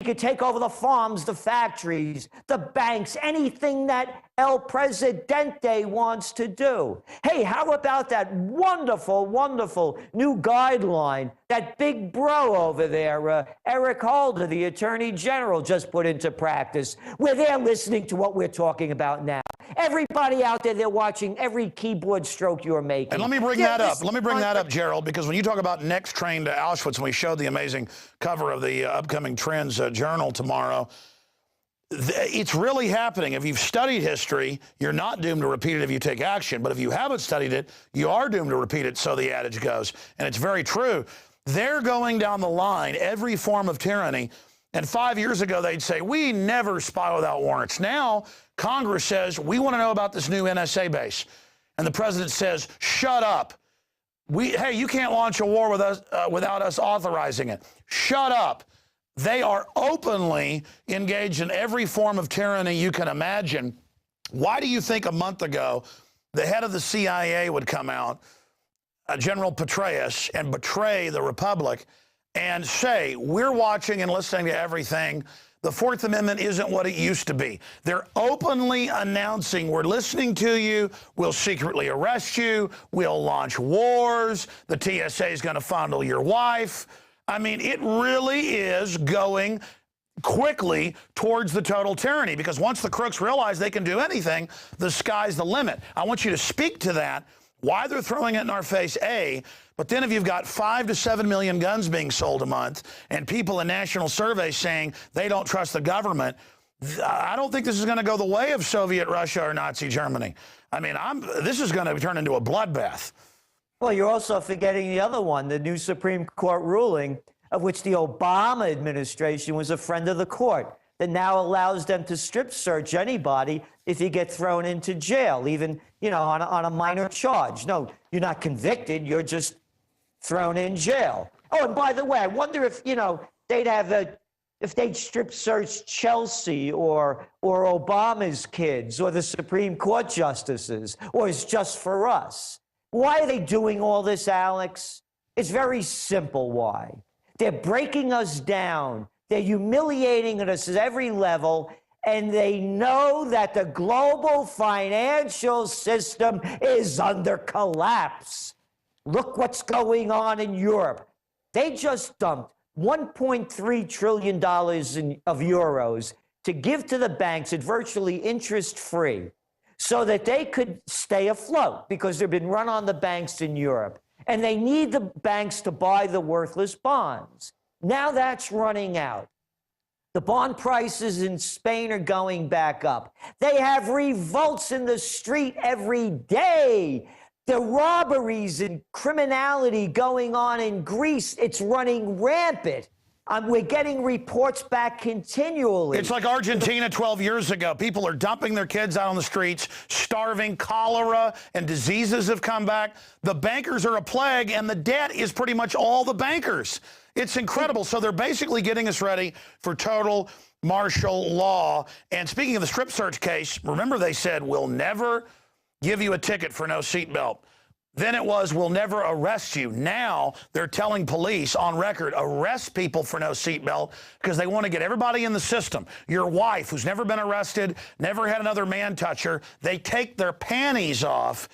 could take over the farms, the factories, the banks, anything that El Presidente wants to do. Hey, how about that wonderful, wonderful new guideline that big bro over there, Eric Holder, the Attorney General, just put into practice, where they're listening to what we're talking about now. Everybody out there, they're watching every keyboard stroke you're making. And let me bring that up. Let me bring that up, Gerald, because when you talk about next train to Auschwitz, and we showed the amazing cover of the upcoming Trends Journal tomorrow, it's really happening. If you've studied history, you're not doomed to repeat it if you take action. But if you haven't studied it, you are doomed to repeat it, so the adage goes. And it's very true. They're going down the line, every form of tyranny. And 5 years ago, they'd say, we never spy without warrants. Now, Congress says, we want to know about this new NSA base. And the president says, shut up. Hey, you can't launch a war with us, without us authorizing it. Shut up. They are openly engaged in every form of tyranny you can imagine. Why do you think a month ago the head of the CIA would come out, General Petraeus, and betray the Republic and say, we're watching and listening to everything. The Fourth Amendment isn't what it used to be. They're openly announcing, we're listening to you, we'll secretly arrest you, we'll launch wars, the TSA is going to fondle your wife. I mean, it really is going quickly towards the total tyranny, because once the crooks realize they can do anything, the sky's the limit. I want you to speak to that, why they're throwing it in our face, A, but then if you've got 5 to 7 million guns being sold a month and people in national surveys saying they don't trust the government, I don't think this is going to go the way of Soviet Russia or Nazi Germany. I mean, this is going to turn into a bloodbath. Well, you're also forgetting the other one, the new Supreme Court ruling, of which the Obama administration was a friend of the court, that now allows them to strip search anybody if you get thrown into jail, even, you know, on a minor charge. No, you're not convicted, you're just thrown in jail. Oh, and by the way, I wonder if, you know, if they'd strip search Chelsea or Obama's kids or the Supreme Court justices, or it's just for us. Why are they doing all this, Alex? It's very simple why. They're breaking us down. They're humiliating us at every level, and they know that the global financial system is under collapse. Look what's going on in Europe. They just dumped $1.3 trillion of euros to give to the banks at virtually interest-free so that they could stay afloat, because they've been run on the banks in Europe. And they need the banks to buy the worthless bonds. Now that's running out. The bond prices in Spain are going back up. They have revolts in the street every day. The robberies and criminality going on in Greece, it's running rampant. We're getting reports back continually. It's like Argentina 12 years ago. People are dumping their kids out on the streets, starving, cholera, and diseases have come back. The bankers are a plague, and the debt is pretty much all the bankers. It's incredible. So they're basically getting us ready for total martial law. And speaking of the strip search case, remember they said, we'll never give you a ticket for no seatbelt. Then it was, we'll never arrest you. Now they're telling police on record, arrest people for no seatbelt, because they want to get everybody in the system. Your wife, who's never been arrested, never had another man touch her, they take their panties off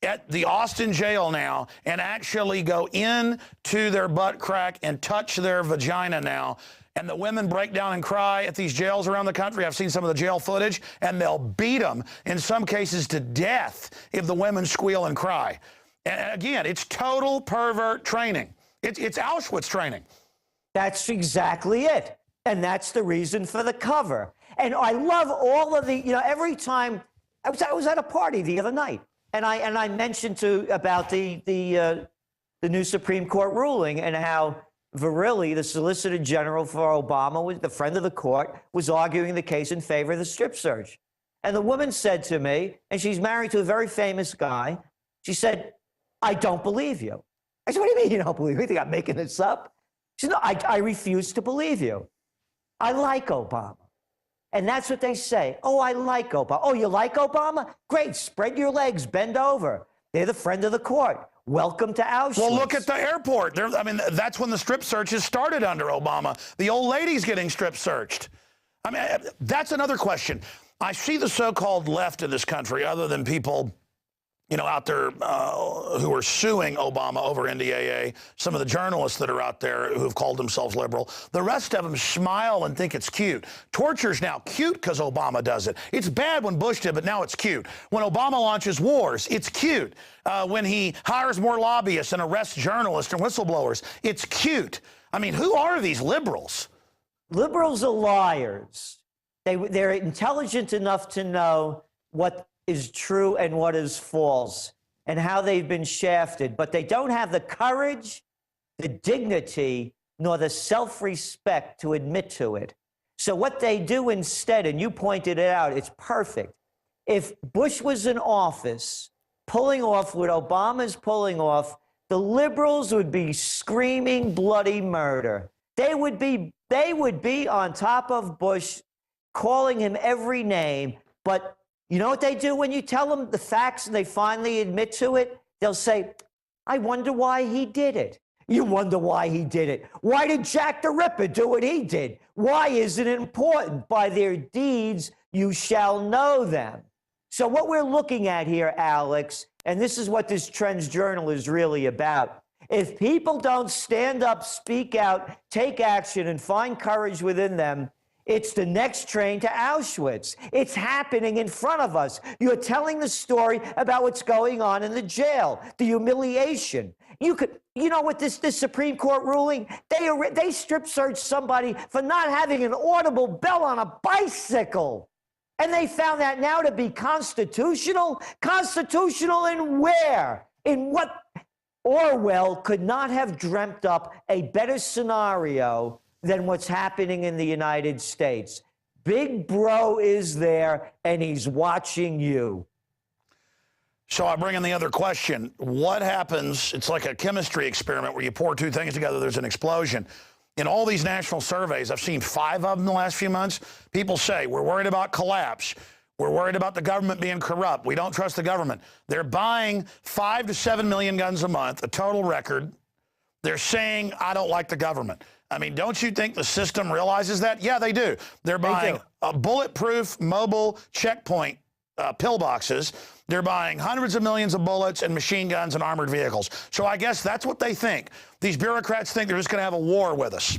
at the Austin jail now and actually go into their butt crack and touch their vagina now. And the women break down and cry at these jails around the country. I've seen some of the jail footage, and they'll beat them, in some cases to death, if the women squeal and cry. And again, it's total pervert training. It's Auschwitz training. That's exactly it. And that's the reason for the cover. And I love all of the, you know, every time, I was at a party the other night, and I mentioned about the new Supreme Court ruling, and how Verrilli, the Solicitor General for Obama, the friend of the court, was arguing the case in favor of the strip search. And the woman said to me, and she's married to a very famous guy, she said, I don't believe you. I said, what do you mean you don't believe me? You think I'm making this up? She said, no, I refuse to believe you. I like Obama. And that's what they say. Oh, I like Obama. Oh, you like Obama? Great, spread your legs, bend over. They're the friend of the court. Welcome to Auschwitz. Well, look at the airport. I mean, that's when the strip searches started under Obama. The old lady's getting strip searched. I mean, that's another question. I see the so-called left in this country, other than people, you know, out there who are suing Obama over NDAA, some of the journalists that are out there who've called themselves liberal, the rest of them smile and think it's cute. Torture's now cute because Obama does it. It's bad when Bush did, but now it's cute. When Obama launches wars, it's cute. When he hires more lobbyists and arrests journalists and whistleblowers, it's cute. I mean, who are these liberals? Liberals are liars. They're intelligent enough to know what is true and what is false and how they've been shafted, but they don't have the courage, the dignity, nor the self-respect to admit to it. So what they do instead, and you pointed it out, it's perfect. If Bush was in office pulling off what Obama's pulling off, the liberals would be screaming bloody murder. They would be on top of Bush, calling him every name, but you know what they do when you tell them the facts and they finally admit to it? They'll say, I wonder why he did it. You wonder why he did it. Why did Jack the Ripper do what he did? Why is it important? By their deeds, you shall know them. So what we're looking at here, Alex, and this is what this Trends Journal is really about. If people don't stand up, speak out, take action, and find courage within them, it's the next train to Auschwitz. It's happening in front of us. You're telling the story about what's going on in the jail, the humiliation. You know what this Supreme Court ruling? They strip searched somebody for not having an audible bell on a bicycle. And they found that now to be constitutional? Constitutional in where? In what? Orwell could not have dreamt up a better scenario than what's happening in the United States. Big Bro is there, and he's watching you. So I bring in the other question. What happens? It's like a chemistry experiment where you pour two things together, there's an explosion. In all these national surveys, I've seen 5 of them in the last few months, people say, we're worried about collapse. We're worried about the government being corrupt. We don't trust the government. They're buying 5 to 7 million guns a month, a total record. They're saying, I don't like the government. I mean, don't you think the system realizes that? Yeah, they do. They're buying bulletproof mobile checkpoint pillboxes. They're buying hundreds of millions of bullets and machine guns and armored vehicles. So I guess that's what they think. These bureaucrats think they're just going to have a war with us.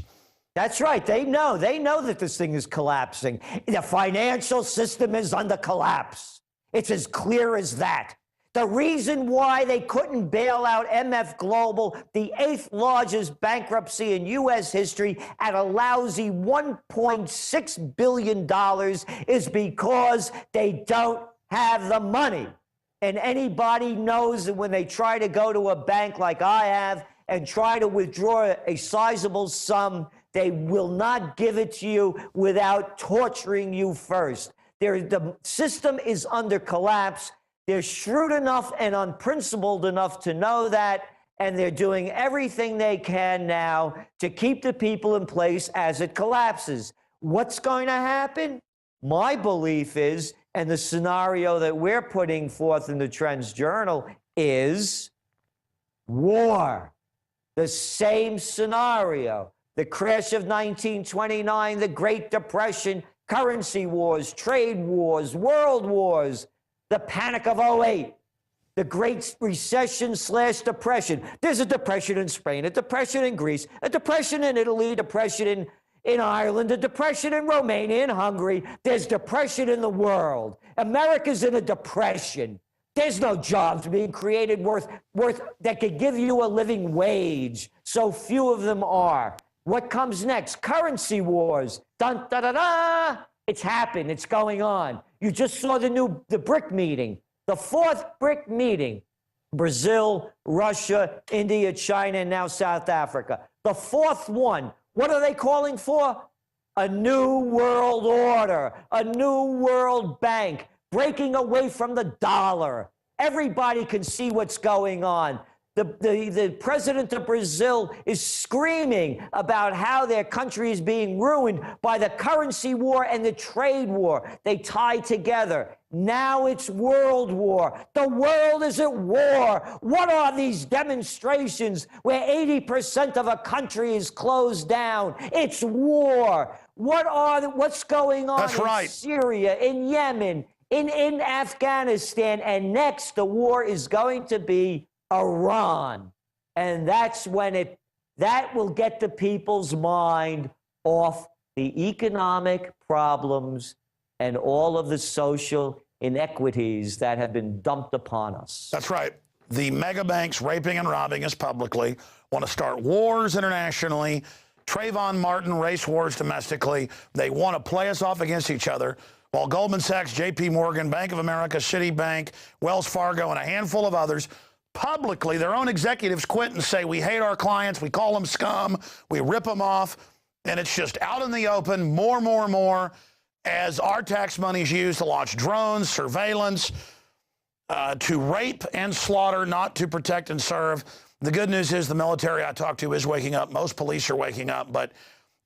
That's right. They know that this thing is collapsing. The financial system is under collapse. It's as clear as that. The reason why they couldn't bail out MF Global, the 8th largest bankruptcy in U.S. history, at a lousy $1.6 billion is because they don't have the money. And anybody knows that when they try to go to a bank like I have and try to withdraw a sizable sum, they will not give it to you without torturing you first. The system is under collapse. They're shrewd enough and unprincipled enough to know that, and they're doing everything they can now to keep the people in place as it collapses. What's going to happen? My belief is, and the scenario that we're putting forth in the Trends Journal is war. The same scenario. The crash of 1929, the Great Depression, currency wars, trade wars, world wars, the panic of 08, the Great Recession/Depression. There's a depression in Spain, a depression in Greece, a depression in Italy, a depression in Ireland, a depression in Romania and Hungary. There's depression in the world. America's in a depression. There's no jobs being created worth that could give you a living wage. So few of them are. What comes next? Currency wars. Dun, da, da, da. It's happened. It's going on. You just saw the BRIC meeting, the 4th BRIC meeting. Brazil, Russia, India, China, and now South Africa. The 4th one. What are they calling for? A new world order, a new world bank, breaking away from the dollar. Everybody can see what's going on. The president of Brazil is screaming about how their country is being ruined by the currency war and the trade war. They tie together. Now it's world war. The world is at war. What are these demonstrations where 80% of a country is closed down? It's war. What's going on in Syria, in Yemen, in Afghanistan? And next, the war is going to be Iran. And that's when that will get the people's mind off the economic problems and all of the social inequities that have been dumped upon us. That's right. The mega banks raping and robbing us publicly, want to start wars internationally, Trayvon Martin race wars domestically. They want to play us off against each other, while Goldman Sachs, JP Morgan, Bank of America, Citibank, Wells Fargo, and a handful of others publicly, their own executives quit and say, we hate our clients, we call them scum, we rip them off, and it's just out in the open, more, as our tax money is used to launch drones, surveillance, to rape and slaughter, not to protect and serve. The good news is the military I talk to is waking up. Most police are waking up, but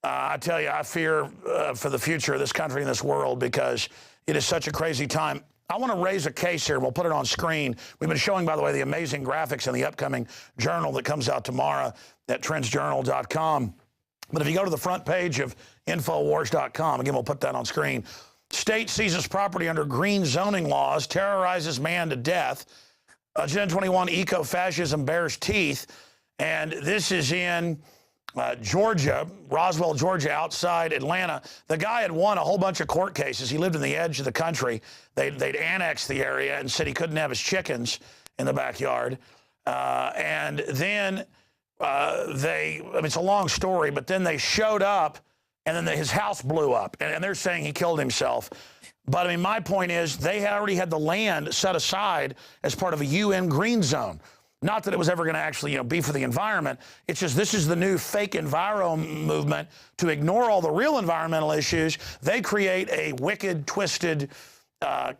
I tell you, I fear for the future of this country and this world because it is such a crazy time. I want to raise a case here. We'll put it on screen. We've been showing, by the way, the amazing graphics in the upcoming journal that comes out tomorrow at trendsjournal.com. But if you go to the front page of INFOWARS.com, again, we'll put that on screen. State seizes property under green zoning laws, terrorizes man to death. Agenda 21, eco-fascism bears teeth. And this is in Georgia, Roswell, Georgia, outside Atlanta. The guy had won a whole bunch of court cases. He lived in the edge of the country. They'd annexed the area and said he couldn't have his chickens in the backyard. And then it's a long story, but then they showed up and then his house blew up. And they're saying he killed himself. But I mean, my point is they had already had the land set aside as part of a UN green zone. Not that it was ever going to actually, be for the environment. It's just this is the new fake enviro movement to ignore all the real environmental issues. They create a wicked, twisted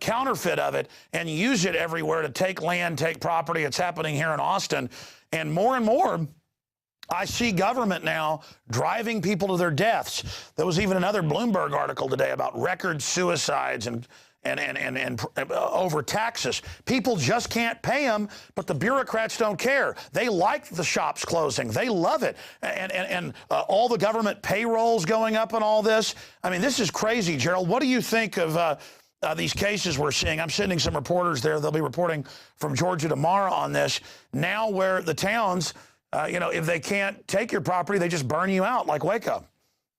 counterfeit of it and use it everywhere to take land, take property. It's happening here in Austin. And more, I see government now driving people to their deaths. There was even another Bloomberg article today about record suicides and over taxes. People just can't pay them, but the bureaucrats don't care. They like the shops closing. They love it. And all the government payrolls going up and all this. I mean, this is crazy, Gerald. What do you think of these cases we're seeing? I'm sending some reporters there. They'll be reporting from Georgia tomorrow on this. Now where the towns, if they can't take your property, they just burn you out like Waco.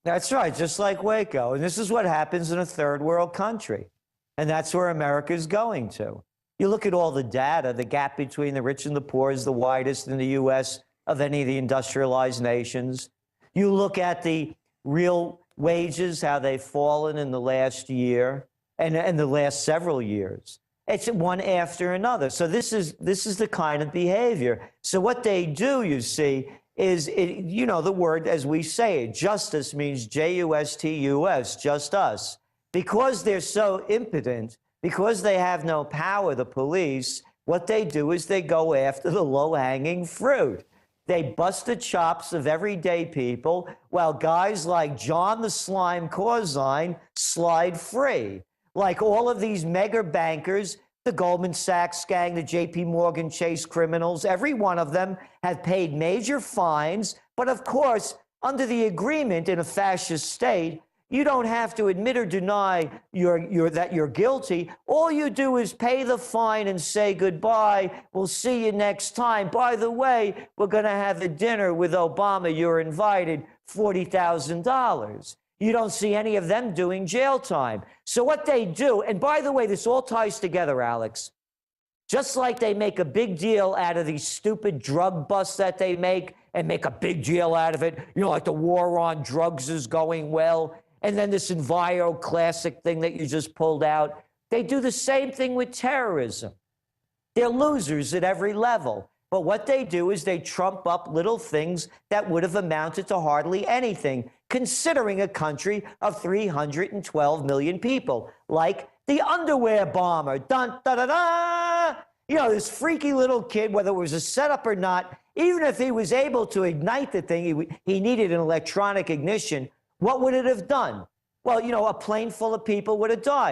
That's right, just like Waco. And this is what happens in a third world country. And that's where America is going to. You look at all the data, the gap between the rich and the poor is the widest in the U.S. of any of the industrialized nations. You look at the real wages, how they've fallen in the last year and the last several years. It's one after another. So this is the kind of behavior. So what they do, you see, is, the word, as we say it, justice means J-U-S-T-U-S, just us. Because they're so impotent, because they have no power, the police, what they do is they go after the low-hanging fruit. They bust the chops of everyday people while guys like John the Slime Corzine slide free. Like all of these mega bankers, the Goldman Sachs gang, the JP Morgan Chase criminals, every one of them have paid major fines. But of course, under the agreement in a fascist state, you don't have to admit or deny that you're guilty. All you do is pay the fine and say goodbye. We'll see you next time. By the way, we're going to have a dinner with Obama. You're invited, $40,000. You don't see any of them doing jail time. So what they do, and by the way, this all ties together, Alex. Just like they make a big deal out of these stupid drug busts that they make and make a big deal out of it, like the war on drugs is going well. And then this Enviro classic thing that you just pulled out, they do the same thing with terrorism. They're losers at every level. But what they do is they trump up little things that would have amounted to hardly anything, considering a country of 312 million people, like the underwear bomber. Dun, da, da, da. You know, this freaky little kid, whether it was a setup or not, even if he was able to ignite the thing, he needed an electronic ignition. What would it have done? Well, you know, a plane full of people would have died.